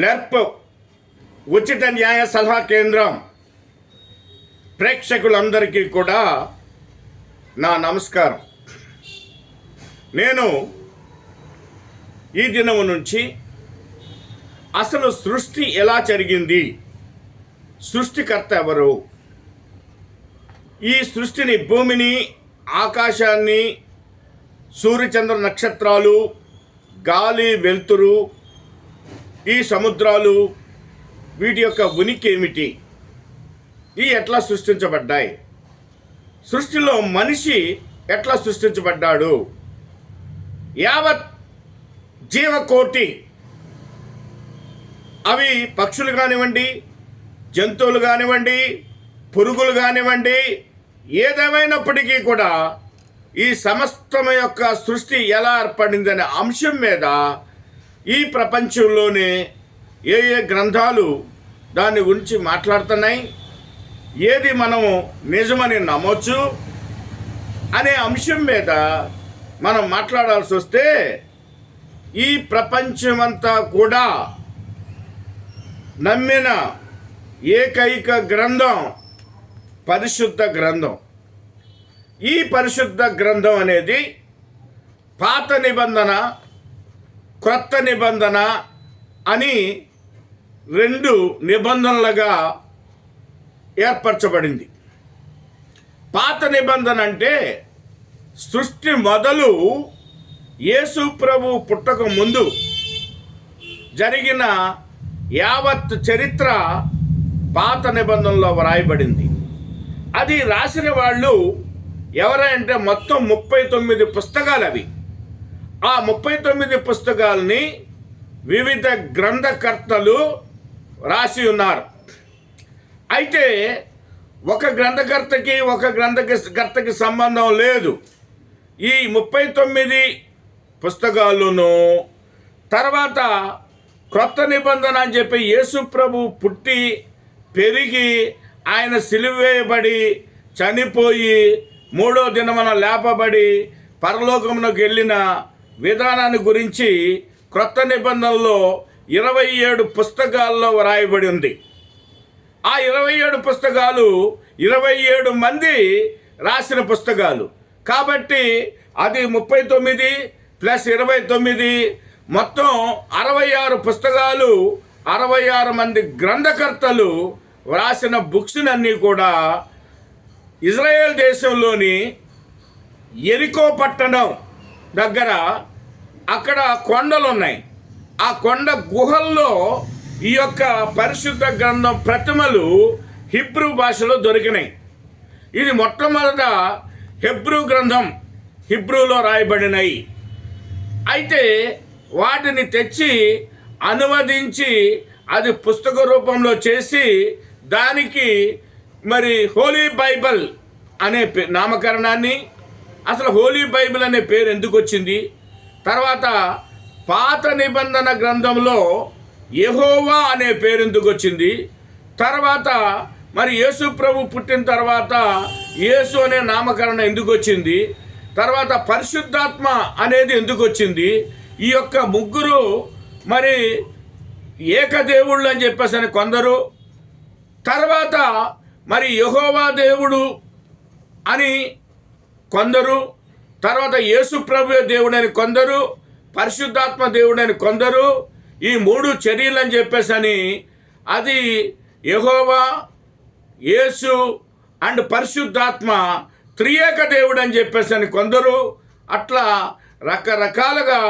లెర్ప్ ఉచిత న్యాయ సలహా కేంద్రం ప్రేక్షకులందరికీ కూడా నా నమస్కారం. నేను ఈ దినము నుంచి అసలు సృష్టి ఎలా జరిగింది, సృష్టికర్త ఎవరు, ఈ సృష్టిని, భూమిని, ఆకాశాన్ని, సూర్యచంద్ర నక్షత్రాలు, గాలి వెలుతురు, ఈ సముద్రాలు, వీటి యొక్క ఉనికి ఏమిటి, ఈ ఎట్లా సృష్టించబడ్డాయి, సృష్టిలో మనిషి ఎట్లా సృష్టించబడ్డాడు, యావత్ జీవకోటి, అవి పక్షులు కానివ్వండి, జంతువులు కానివ్వండి, పురుగులు కానివ్వండి, ఏదేమైనప్పటికీ కూడా ఈ సమస్తం యొక్క సృష్టి ఎలా ఏర్పడిందనే అంశం మీద ఈ ప్రపంచంలోనే ఏ ఏ గ్రంథాలు దాని గురించి మాట్లాడుతున్నాయి, ఏది మనము నిజమని నమ్మొచ్చు అనే అంశం మీద మనం మాట్లాడాల్సి వస్తే, ఈ ప్రపంచమంతా కూడా నమ్మిన ఏకైక గ్రంథం పరిశుద్ధ గ్రంథం. ఈ పరిశుద్ధ గ్రంథం అనేది పాత నిబంధన, క్రొత్త నిబంధన అని రెండు నిబంధనలుగా ఏర్పరచబడింది. పాత నిబంధన అంటే సృష్టి మొదలు యేసు ప్రభు పుట్టక ముందు జరిగిన యావత్ చరిత్ర పాత నిబంధనలో వ్రాయబడింది. అది రాసిన వాళ్ళు ఎవరంటే మొత్తం 39 పుస్తకాలు అవి. ఆ 39 పుస్తకాలని వివిధ గ్రంథకర్తలు రాసి ఉన్నారు. అయితే ఒక గ్రంథకర్తకి సంబంధం లేదు. ఈ 39 పుస్తకాలను తర్వాత క్రొత్త నిబంధన అని చెప్పి యేసు ప్రభు పుట్టి పెరిగి ఆయన సిలువ వేయబడి చనిపోయి మూడో దినమున లేపబడి పరలోకమునకు వెళ్ళిన విధానాన్ని గురించి క్రొత్త నిబంధనలో 27 పుస్తకాల్లో వ్రాయబడి ఉంది. ఆ 27 పుస్తకాలు 27 మంది రాసిన పుస్తకాలు కాబట్టి అది 39 ప్లస్ 29 మొత్తం 66 పుస్తకాలు, 66 మంది గ్రంథకర్తలు వ్రాసిన బుక్స్ అన్నీ కూడా ఇజ్రాయెల్ దేశంలోని ఎరికో పట్టణం దగ్గర అక్కడ కొండలు ఉన్నాయి. ఆ కొండ గుహల్లో ఈ యొక్క పరిశుద్ధ గ్రంథం ప్రతిమలు హిబ్రూ భాషలో దొరికినాయి. ఇది మొట్టమొదట హెబ్రూ గ్రంథం, హిబ్రూలో రాయబడినాయి. అయితే వాటిని తెచ్చి అనువదించి అది పుస్తక రూపంలో చేసి దానికి మరి హోలీ బైబిల్ అనే నామకరణాన్ని, అసలు హోలీ బైబిల్ అనే పేరు ఎందుకు వచ్చింది, తర్వాత పాత నిబంధన గ్రంథంలో యెహోవా అనే పేరు ఎందుకు వచ్చింది, తర్వాత మరి యేసు ప్రభు పుట్టిన తర్వాత యేసు అనే నామకరణం ఎందుకు వచ్చింది, తర్వాత పరిశుద్ధాత్మ అనేది ఎందుకు వచ్చింది, ఈ యొక్క ముగ్గురు మరి ఏకదేవుళ్ళు అని చెప్పేసి అని కొందరు, తర్వాత మరి యెహోవా దేవుడు అని కొందరు, తర్వాత యేసు ప్రభు దేవుడు అని కొందరు, పరిశుద్ధాత్మ దేవుడు అని కొందరు, ఈ మూడు చర్యలు అని చెప్పేసి అని అది యెహోవా, యేసు అండ్ పరిశుద్ధాత్మ త్రియేక దేవుడు అని చెప్పేసి అని కొందరు, అట్లా రకరకాలుగా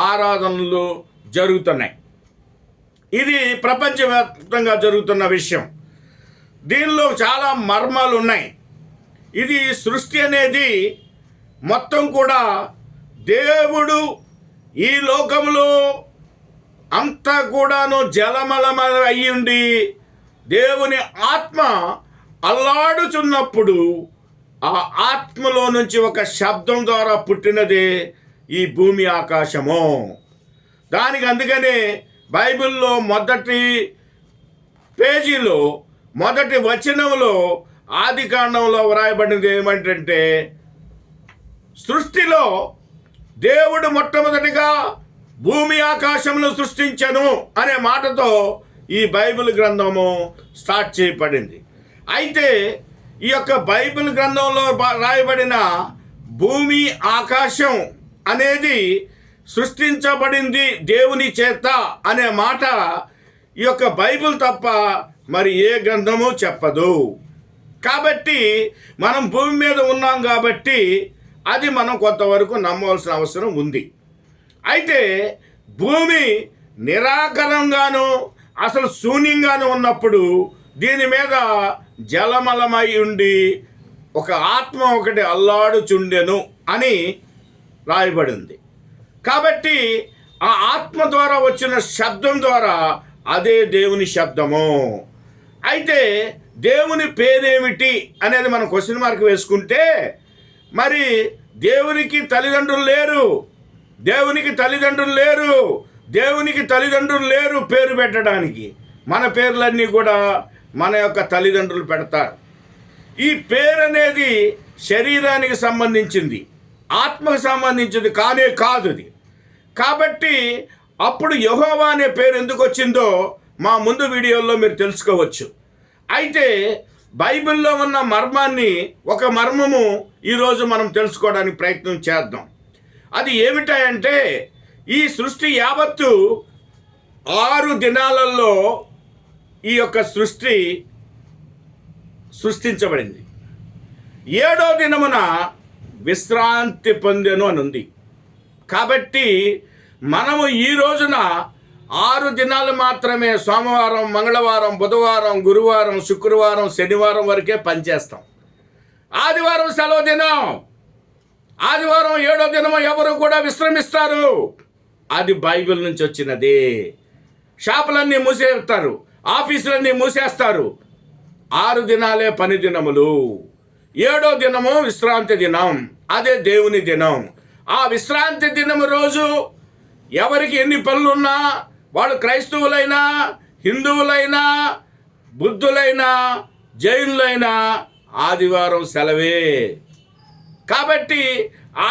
ఆరాధనలు జరుగుతున్నాయి. ఇది ప్రపంచవ్యాప్తంగా జరుగుతున్న విషయం. దీనిలో చాలా మర్మాలు ఉన్నాయి. ఇది సృష్టి అనేది మొత్తం కూడా దేవుడు ఈ లోకంలో అంతా కూడాను జలమలమ అయ్యుండి దేవుని ఆత్మ అల్లాడుచున్నప్పుడు ఆ ఆత్మలో నుంచి ఒక శబ్దం ద్వారా పుట్టినదే ఈ భూమి ఆకాశము. దానికి అందుకనే బైబిల్లో మొదటి పేజీలో మొదటి వచనంలో ఆది కాండంలో వ్రాయబడినది ఏమంటే, సృష్టిలో దేవుడు మొట్టమొదటిగా భూమి ఆకాశమును సృష్టించెను అనే మాటతో ఈ బైబిల్ గ్రంథము స్టార్ట్ చేయబడింది. అయితే ఈ యొక్క బైబిల్ గ్రంథంలో రాయబడిన భూమి ఆకాశం అనేది సృష్టించబడింది దేవుని చేత అనే మాట ఈ యొక్క బైబిల్ తప్ప మరి ఏ గ్రంథము చెప్పదు. కాబట్టి మనం భూమి మీద ఉన్నాం కాబట్టి అది మనం కొంతవరకు నమ్మవలసిన అవసరం ఉంది. అయితే భూమి నిరాకరంగాను అసలు శూన్యంగాను ఉన్నప్పుడు దీని మీద జలమలమై ఉండి ఒక ఆత్మ ఒకటి అల్లాడుచుండెను అని రాయబడింది. కాబట్టి ఆ ఆత్మ ద్వారా వచ్చిన శబ్దం ద్వారా అదే దేవుని శబ్దము. అయితే దేవుని పేరేమిటి అనేది మనం క్వశ్చన్ మార్క్ వేసుకుంటే మరి దేవునికి తల్లిదండ్రులు లేరు, దేవునికి తల్లిదండ్రులు లేరు, దేవునికి తల్లిదండ్రులు లేరు పేరు పెట్టడానికి. మన పేర్లన్నీ కూడా మన యొక్క తల్లిదండ్రులు పెడతారు. ఈ పేరు అనేది శరీరానికి సంబంధించింది, ఆత్మకు సంబంధించింది కానే కాదు ఇది. కాబట్టి అప్పుడు యెహోవా అనే పేరు ఎందుకు వచ్చిందో మా ముందు వీడియోలో మీరు తెలుసుకోవచ్చు. అయితే బైబిల్లో ఉన్న మర్మాన్ని ఒక మర్మము ఈరోజు మనం తెలుసుకోవడానికి ప్రయత్నం చేద్దాం. అది ఏమిటంటే ఈ సృష్టి యావత్తు 6 దినాలలో ఈ యొక్క సృష్టించబడింది. 7వ దినమున విశ్రాంతి పొందెను అని ఉంది. కాబట్టి మనము ఈ రోజున 6 దినాలు మాత్రమే, సోమవారం, మంగళవారం, బుధవారం, గురువారం, శుక్రవారం, శనివారం వరకే పనిచేస్తాం. ఆదివారం సెలవు దినం, ఆదివారం 7వ దినం ఎవరు కూడా విశ్రమిస్తారు. అది బైబిల్ నుంచి వచ్చినది. షాపులన్నీ మూసేస్తారు, ఆఫీసులన్నీ మూసేస్తారు. 6 దినాలే పని దినములు, 7వ దినము విశ్రాంతి దినం, అదే దేవుని దినం. ఆ విశ్రాంతి దినము రోజు ఎవరికి ఎన్ని పనులున్నా, వాళ్ళు క్రైస్తవులైనా, హిందువులైనా, బుద్ధులైనా, జైనులైనా ఆదివారం సెలవే. కాబట్టి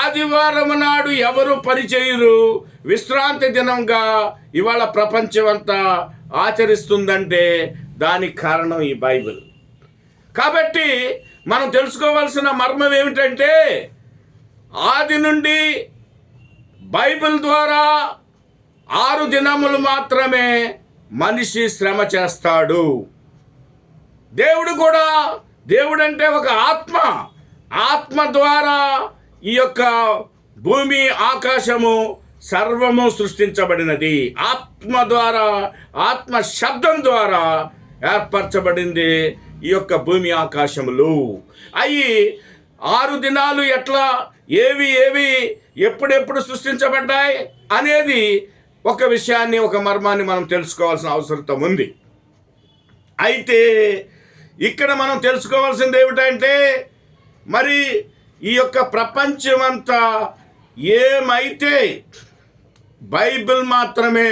ఆదివారం నాడు ఎవరు పని చేయరు. విశ్రాంతి దినంగా ఇవాళ ప్రపంచం అంతా ఆచరిస్తుందంటే దానికి కారణం ఈ బైబిల్. కాబట్టి మనం తెలుసుకోవాల్సిన మర్మం ఏమిటంటే ఆది నుండి బైబిల్ ద్వారా 6 దినములు మాత్రమే మనిషి శ్రమ చేస్తాడు. దేవుడు కూడా, దేవుడు అంటే ఒక ఆత్మ, ఆత్మ ద్వారా ఈ యొక్క భూమి ఆకాశము సర్వము సృష్టించబడినది. ఆత్మ ద్వారా, ఆత్మ శబ్దం ద్వారా ఏర్పరచబడింది ఈ యొక్క భూమి ఆకాశములు. అవి 6 దినాలు ఎట్లా, ఏవి ఎప్పుడెప్పుడు సృష్టించబడ్డాయి అనేది ఒక విషయాన్ని, ఒక మర్మాన్ని మనం తెలుసుకోవాల్సిన అవసరం ఉంది. అయితే ఇక్కడ మనం తెలుసుకోవాల్సింది ఏమిటంటే మరి ఈ యొక్క ప్రపంచమంతా ఏమైతే బైబిల్ మాత్రమే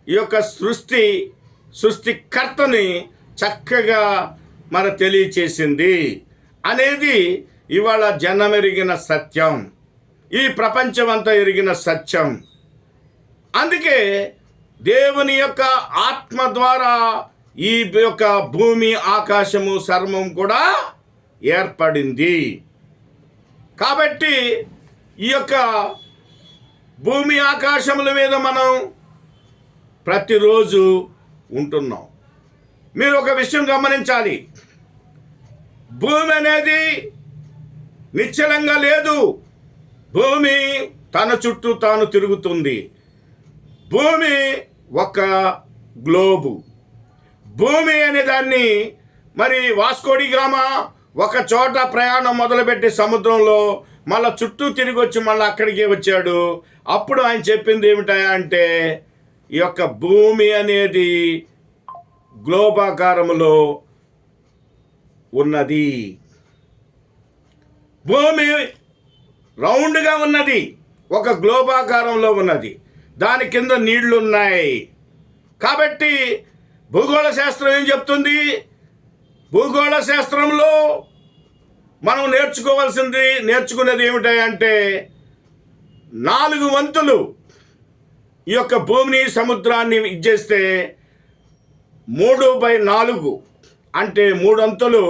ఈ యొక్క సృష్టికర్తని చక్కగా మన తెలియచేసింది అనేది ఇవాళ జనమెరిగిన సత్యం, ఈ ప్రపంచమంతా ఎరిగిన సత్యం. అందుకే దేవుని యొక్క ఆత్మ ద్వారా ఈ యొక్క భూమి ఆకాశము సర్వం కూడా ఏర్పడింది. కాబట్టి ఈ యొక్క భూమి ఆకాశముల మీద మనం ప్రతిరోజు ఉంటున్నాం. మీరు ఒక విషయం గమనించాలి, భూమి అనేది నిశ్చలంగా లేదు. భూమి తన చుట్టూ తాను తిరుగుతుంది. భూమి ఒక గ్లోబు. భూమి అనే దాన్ని మరి వాస్కోడి గామా ఒక చోట ప్రయాణం మొదలుపెట్టి సముద్రంలో మళ్ళీ చుట్టూ తిరిగి వచ్చి మళ్ళీ అక్కడికే వచ్చాడు. అప్పుడు ఆయన చెప్పింది ఏమిటా అంటే ఈ యొక్క భూమి అనేది గ్లోబాకారములో ఉన్నది. భూమి రౌండ్గా ఉన్నది, ఒక గ్లోబాకారంలో ఉన్నది, దాని కింద నీళ్లు ఉన్నాయి. కాబట్టి భూగోళ శాస్త్రం ఏం చెప్తుంది? భూగోళ శాస్త్రంలో మనం నేర్చుకునేది ఏమిటంటే 4 వంతులు ఈ యొక్క భూమిని సముద్రాన్ని ఇచ్చేస్తే 3/4 అంటే 3 అంతలు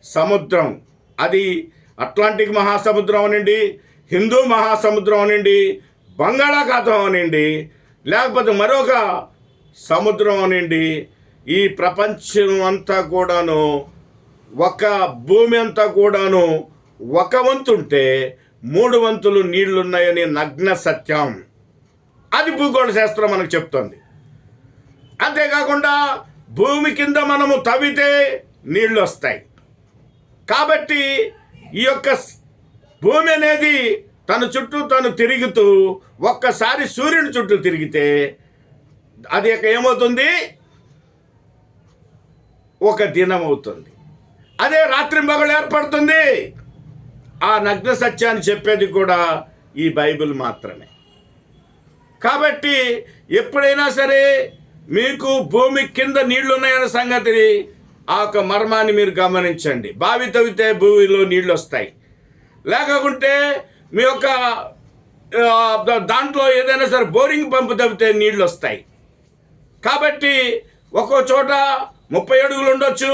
సముద్రం. అది అట్లాంటిక్ మహాసముద్రం అనండి, హిందూ మహాసముద్రం అనండి, బంగాళాఖాతం అనండి, లేకపోతే మరొక సముద్రం అనండి, ఈ ప్రపంచం అంతా కూడాను ఒక భూమి అంతా కూడాను ఒక వంతు ఉంటే 3 వంతులు నీళ్లున్నాయని నగ్న సత్యం. అది భూగోళ శాస్త్రం మనకు చెప్తుంది. అంతేకాకుండా భూమి కింద మనము తవ్వితే నీళ్ళు వస్తాయి. కాబట్టి ఈ యొక్క భూమి అనేది తన చుట్టూ తను తిరుగుతూ ఒక్కసారి సూర్యుని చుట్టూ తిరిగితే అది ఏమవుతుంది? ఒక దినం అవుతుంది. అదే రాత్రింబగళ్ళు ఏర్పడుతుంది. ఆ నగ్న సత్యాన్ని చెప్పేది కూడా ఈ బైబిల్ మాత్రమే. కాబట్టి ఎప్పుడైనా సరే మీకు భూమి కింద నీళ్లు ఉన్నాయన్న సంగతి, ఆ యొక్క మర్మాన్ని మీరు గమనించండి. బావి తవ్వితే భూమిలో నీళ్ళు వస్తాయి, లేకుంటే మీ యొక్క దాంట్లో ఏదైనా సరే బోరింగ్ పంపు తవ్వితే నీళ్ళు వస్తాయి. కాబట్టి ఒక్కో చోట 30 అడుగులు ఉండొచ్చు,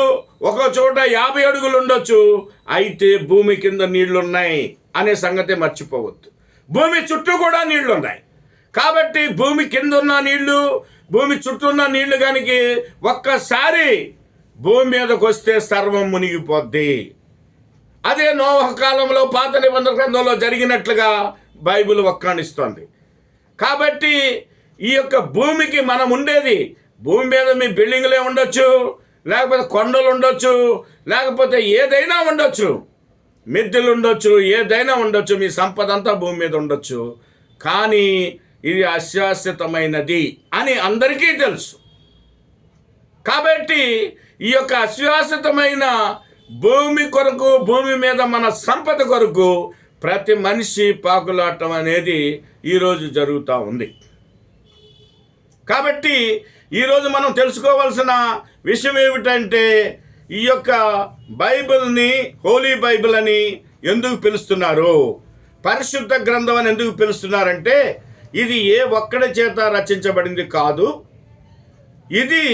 ఒక్కో చోట 50 అడుగులు ఉండొచ్చు. అయితే భూమి కింద నీళ్లు ఉన్నాయి అనే సంగతి మర్చిపోవద్దు. భూమి చుట్టూ కూడా నీళ్లు ఉన్నాయి. కాబట్టి భూమి కింద ఉన్న నీళ్లు, భూమి చుట్టూ ఉన్న నీళ్లు కనుక ఒక్కసారి భూమి మీదకి వస్తే సర్వం మునిగిపోద్ది. అదే నోవహు కాలంలో పాత నిబంధన గ్రంథంలో జరిగినట్లుగా బైబిల్ వక్కాణిస్తోంది. కాబట్టి ఈ యొక్క భూమికి మనం ఉండేది, భూమి మీద మీ బిల్డింగ్లే ఉండొచ్చు, లేకపోతే కొండలు ఉండొచ్చు, లేకపోతే ఏదైనా ఉండొచ్చు, మిద్దెలు ఉండొచ్చు, ఏదైనా ఉండొచ్చు, మీ సంపద అంతా భూమి మీద ఉండొచ్చు. కానీ ఇది అశాశ్వతమైనది అని అందరికీ తెలుసు. కాబట్టి ఈ యొక్క అశాశ్వతమైన భూమి కొరకు, భూమి మీద మన సంపద కొరకు ప్రతి మనిషి పాకులాటం అనేది ఈరోజు జరుగుతూ ఉంది. కాబట్టి ఈరోజు మనం తెలుసుకోవాల్సిన విషయం ఏమిటంటే, ఈ యొక్క బైబిల్ని హోలీ బైబిల్ అని ఎందుకు పిలుస్తున్నారు, పరిశుద్ధ గ్రంథం అని ఎందుకు పిలుస్తున్నారంటే, ఇది ఏ ఒక్కడి చేత రచించబడింది కాదు. ఇది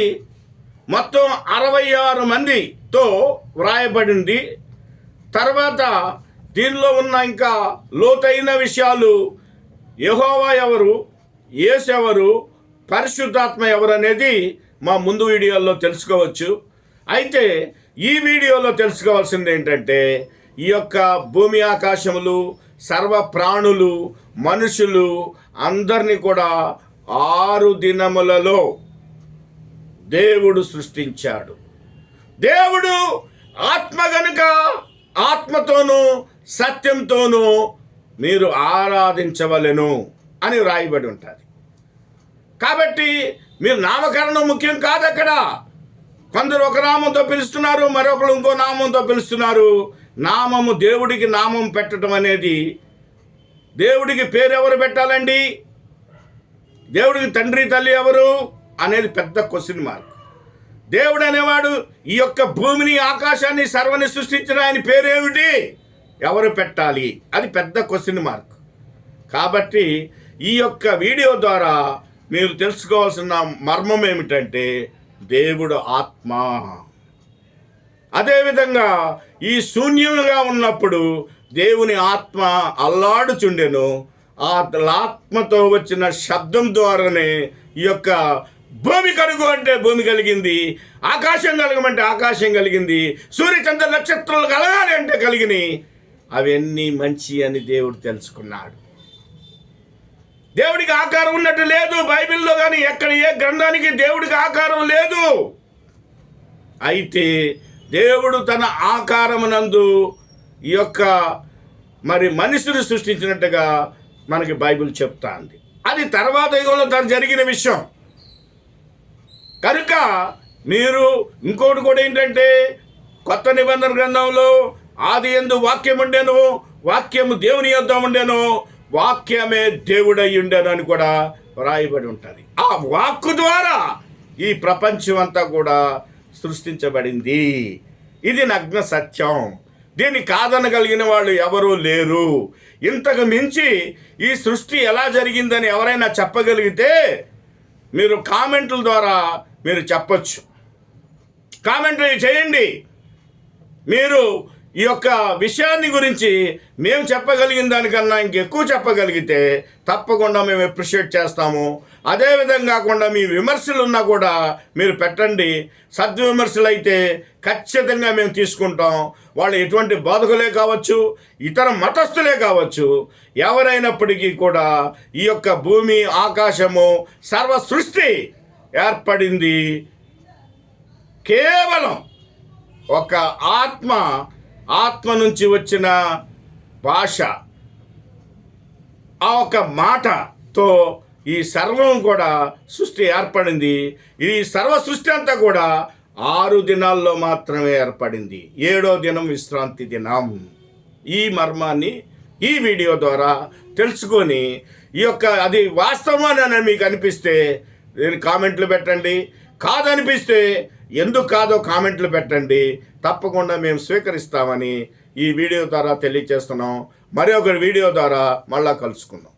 మొత్తం 66 మందితో వ్రాయబడింది. తర్వాత దీనిలో ఉన్న ఇంకా లోతైన విషయాలు, యెహోవా ఎవరు, యేసు ఎవరు, పరిశుద్ధాత్మ ఎవరు అనేది మా ముందు వీడియోలో తెలుసుకోవచ్చు. అయితే ఈ వీడియోలో తెలుసుకోవాల్సింది ఏంటంటే, ఈ యొక్క భూమి ఆకాశములు, సర్వ ప్రాణులు, మనుషులు అందరినీ కూడా 6 దినములలో దేవుడు సృష్టించాడు. దేవుడు ఆత్మ గనుక ఆత్మతోనూ సత్యంతోనూ మీరు ఆరాధించవలెను అని వ్రాయబడి ఉంటుంది. కాబట్టి మీరు నామకరణం ముఖ్యం కాదు. అక్కడ కొందరు ఒక నామంతో పిలుస్తున్నారు, మరొకరు ఇంకో నామంతో పిలుస్తున్నారు. నామము, దేవుడికి నామం పెట్టడం అనేది, దేవుడికి పేరు ఎవరు పెట్టాలండి, దేవుడికి తండ్రి తల్లి ఎవరు అనేది పెద్ద క్వశ్చన్ మార్క్. దేవుడు అనేవాడు ఈ యొక్క భూమిని, ఆకాశాన్ని, సర్వని సృష్టించిన ఆయన పేరేమిటి, ఎవరు పెట్టాలి, అది పెద్ద క్వశ్చన్ మార్క్. కాబట్టి ఈ యొక్క వీడియో ద్వారా మీరు తెలుసుకోవాల్సిన మర్మం ఏమిటంటే, దేవుడు ఆత్మ. అదేవిధంగా ఈ శూన్యంగా ఉన్నప్పుడు దేవుని ఆత్మ అల్లాడుచుండెను. ఆ ఆత్మతో వచ్చిన శబ్దం ద్వారానే ఈ యొక్క భూమి కలుగు అంటే భూమి కలిగింది, ఆకాశం కలగమంటే ఆకాశం కలిగింది, సూర్యచంద్ర నక్షత్రాలు కలగాలి అంటే కలిగినాయి. అవన్నీ మంచి అని దేవుడు తెలుసుకున్నాడు. దేవుడికి ఆకారం ఉన్నట్టు లేదు బైబిల్లో, కానీ ఎక్కడ ఏ గ్రంథానికి దేవుడికి ఆకారం లేదు. అయితే దేవుడు తన ఆకారమునందు ఈ యొక్క మరి మనుషులు సృష్టించినట్టుగా మనకి బైబిల్ చెప్తాంది. అది తర్వాత యుగంలో జరిగిన విషయం. కనుక మీరు ఇంకోటి కూడా ఏంటంటే, కొత్త నిబంధన గ్రంథంలో ఆది యందు వాక్యం ఉండెను, వాక్యము దేవుని యొద్ద ఉండెను, వాక్యమే దేవుడై ఉండెను అని కూడా వ్రాయబడి ఉంటుంది. ఆ వాక్కు ద్వారా ఈ ప్రపంచం అంతా కూడా సృష్టించబడింది. ఇది నగ్న సత్యం. దీన్ని కాదనగలిగిన వాళ్ళు ఎవరూ లేరు. ఇంతకు మించి ఈ సృష్టి ఎలా జరిగిందని ఎవరైనా చెప్పగలిగితే మీరు కామెంట్ల ద్వారా మీరు చెప్పచ్చు. కామెంటరీ చేయండి. మీరు ఈ యొక్క విషయాన్ని గురించి మేము చెప్పగలిగిన దానికన్నా ఇంకెక్కువ చెప్పగలిగితే తప్పకుండా మేము అప్రిషియేట్ చేస్తాము. అదేవిధంగా కాకుండా మీ విమర్శలు ఉన్నా కూడా మీరు పెట్టండి. సద్విమర్శలు అయితే ఖచ్చితంగా మేము తీసుకుంటాం. వాళ్ళు ఎటువంటి బోధకులే కావచ్చు, ఇతర మతస్థులే కావచ్చు, ఎవరైనప్పటికీ కూడా ఈ యొక్క భూమి ఆకాశము సర్వ సృష్టి ఏర్పడింది కేవలం ఒక ఆత్మ నుంచి వచ్చిన భాష, ఆ ఒక మాటతో ఈ సర్వం కూడా సృష్టి ఏర్పడింది. ఈ సర్వ సృష్టి అంతా కూడా 6 దినాల్లో మాత్రమే ఏర్పడింది. 7వ దినం విశ్రాంతి దినం. ఈ మర్మాన్ని ఈ వీడియో ద్వారా తెలుసుకొని ఈ యొక్క అది వాస్తవమని మీకు అనిపిస్తే నేను కామెంట్లు పెట్టండి. కాదనిపిస్తే ఎందుకు కాదో కామెంట్లు పెట్టండి. తప్పకుండా మేము స్వీకరిస్తామని ఈ వీడియో ద్వారా తెలియజేస్తున్నాం. మరి ఒక వీడియో ద్వారా మళ్ళా కలుసుకుందాం.